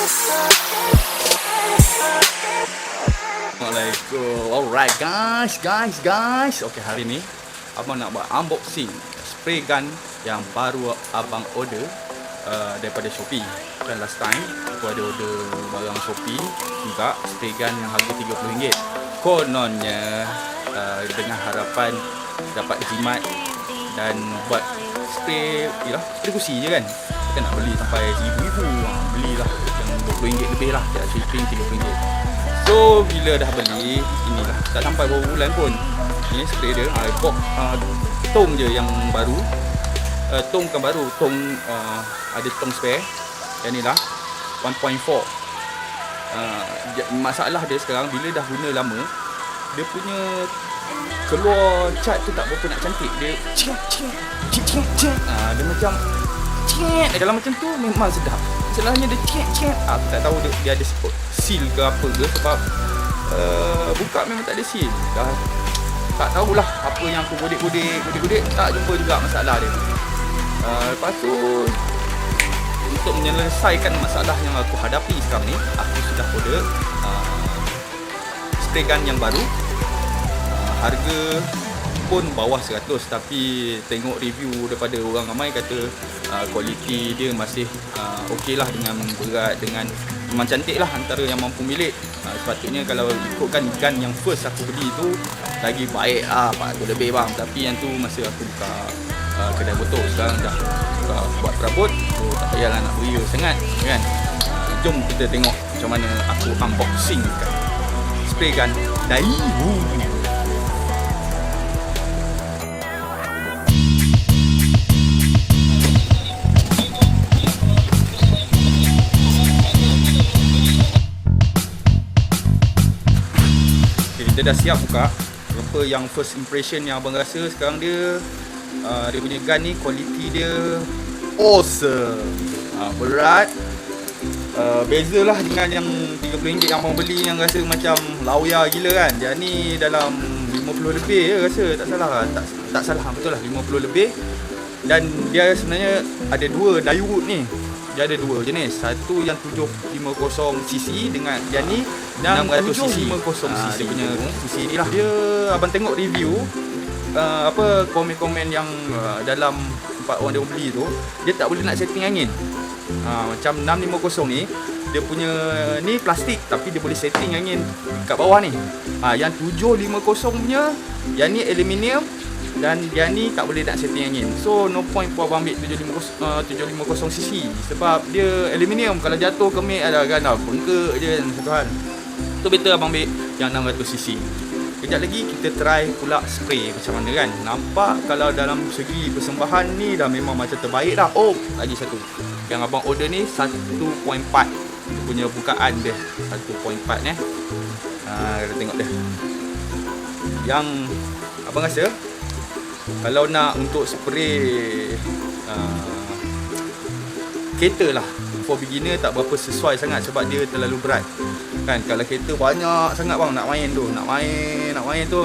Assalamualaikum. Alright guys. Okay, hari ni abang nak buat unboxing spray gun yang baru abang order daripada Shopee. Dan last time aku ada order barang Shopee juga, spray gun yang harga RM30. Kononnya dengan harapan dapat jimat dan buat spray, spray kursi je kan. Kita nak beli sampai RM1,000, belilah yang RM20 lebih lah, tak shipping RM30. So bila dah beli, inilah tak sampai berapa bulan pun, ini spray dia, box tong je yang baru. Tong bukan baru, tong ada tong spare. Yang ni lah 1.4. Masalah dia sekarang, bila dah guna lama, dia punya keluar cat tu tak berapa nak cantik. Dia dia macam kalau macam tu memang sedap. Masalahnya dia aku tak tahu dia ada seal ke apa ke, sebab buka memang tak ada seal. Dah tak tahulah apa yang aku godek tak jumpa juga masalah dia. Lepas tu, untuk menyelesaikan masalah yang aku hadapi sekarang ni, aku sudah order spray gun yang baru. Harga pun bawah 100, tapi tengok review daripada orang ramai kata kualiti dia masih okey lah, dengan berat, dengan memang cantik lah, antara yang mampu milik. Sepatutnya kalau ikutkan gun yang first aku beli tu lagi baik lah, RM400 lebih bang. Tapi yang tu masa aku buka kedai botol, sekarang dah buat perabot, so tak payahlah nak beria sangat kan. Jom kita tengok macam mana aku unboxing spray gun DAEWOO. Kita dah siap buka. Apa yang first impression yang abang rasa sekarang, dia punya gun ni kualiti dia awesome. Berat, bezalah dengan yang RM30 yang abang beli, yang rasa macam lauya gila kan. Dia ni dalam 50 lebih je rasa, tak salah lah. Tak salah, betul lah, 50 lebih. Dan dia sebenarnya ada dua DAEWOO ni. Dia ada dua jenis. Satu yang 750cc dengan yang ni 600cc. 750cc punya cc ni lah. Dia abang tengok review, komen-komen yang dalam tempat orang dia beli tu, dia tak boleh nak setting angin. Macam 650 ni, dia punya ni plastik, tapi dia boleh setting angin kat bawah ni. Yang 750 punya, yang ni aluminium, dan yang ni tak boleh nak setting angin. So no point pun abang ambil 750cc, sebab dia aluminium, kalau jatuh kemik ada kan, bengkak je satu hal. So better abang ambil yang 600cc. Kejap lagi kita try pula spray macam mana kan. Nampak kalau dalam segi persembahan ni dah memang macam terbaik dah. Oh, lagi satu yang abang order ni 1.4. Dia punya bukaan dia 1.4 ni. Kita tengok dia. Yang abang rasa, kalau nak untuk spray kereta lah, for beginner tak berapa sesuai sangat, sebab dia terlalu berat kan. Kalau kereta banyak sangat bang, nak main tu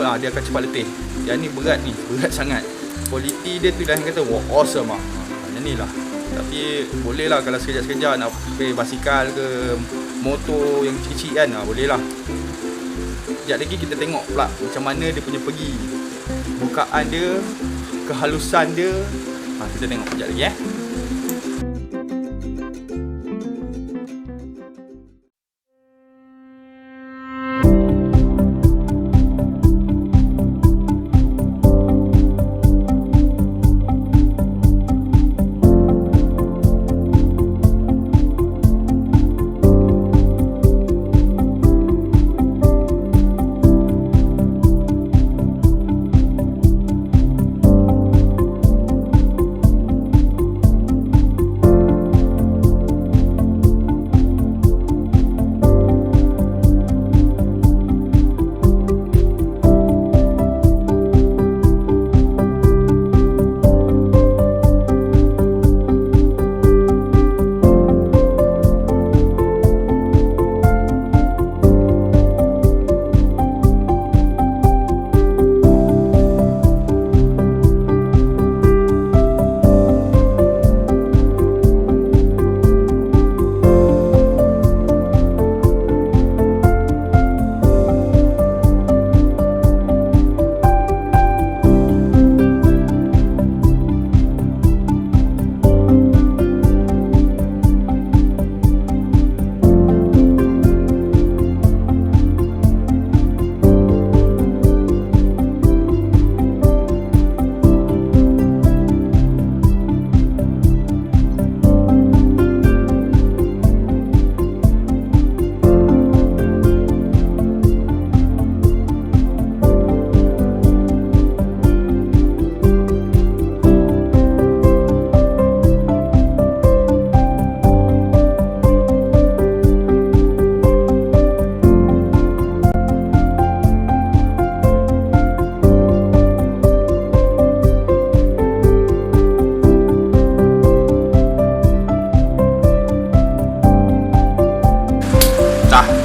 dia akan cepat letih. Yang ni berat sangat. Kualiti dia tu dah kata awesome bang. Yang ni lah. Tapi boleh lah kalau sekejap-sekejap nak spray basikal ke motor yang kecil-kecil kan, boleh lah. Sekejap lagi kita tengok pula macam mana dia punya pergi, bukaan dia, kehalusan dia. Kita tengok sekejap lagi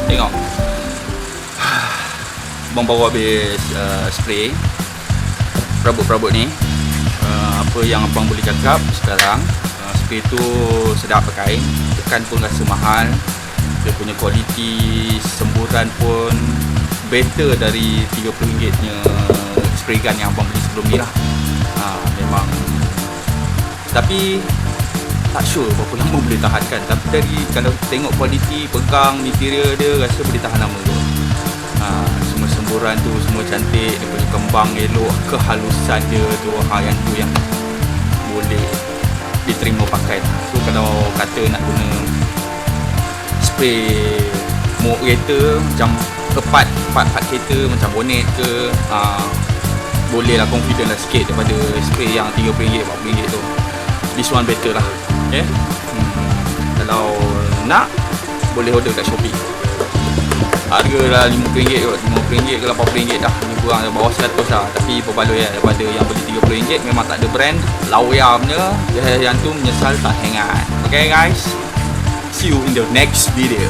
Tengok, abang baru habis spray perabot-perabot ni. Apa yang abang boleh cakap sekarang, spray tu sedap pakai, tekan pun rasa mahal, dia punya kualiti semburan pun better dari RM30 nya spray gun yang abang beli sebelum ni lah. Memang, tapi tak sure berapa lama boleh tahan kan. Tapi dari kalau tengok kualiti pegang material dia, rasa boleh tahan lama tu. Semua semburan tu semua cantik, dia punya kembang elok, kehalusan dia tu, yang tu yang boleh diterima pakai. So kalau kata nak guna spray mok kereta macam part kereta macam bonet ke, boleh lah, confident lah sikit daripada spray yang RM30, RM40 tu. This one better lah. Okay? Kalau nak, boleh order kat Shopee. Harga lah RM50 kot, RM50 ke RM80 dah. Ini kurang bawah 100 lah. Tapi berbaloi lah daripada yang beli RM30. Memang tak ada brand, lawaya punya. Yang tu menyesal tak hangat. Okay guys, see you in the next video.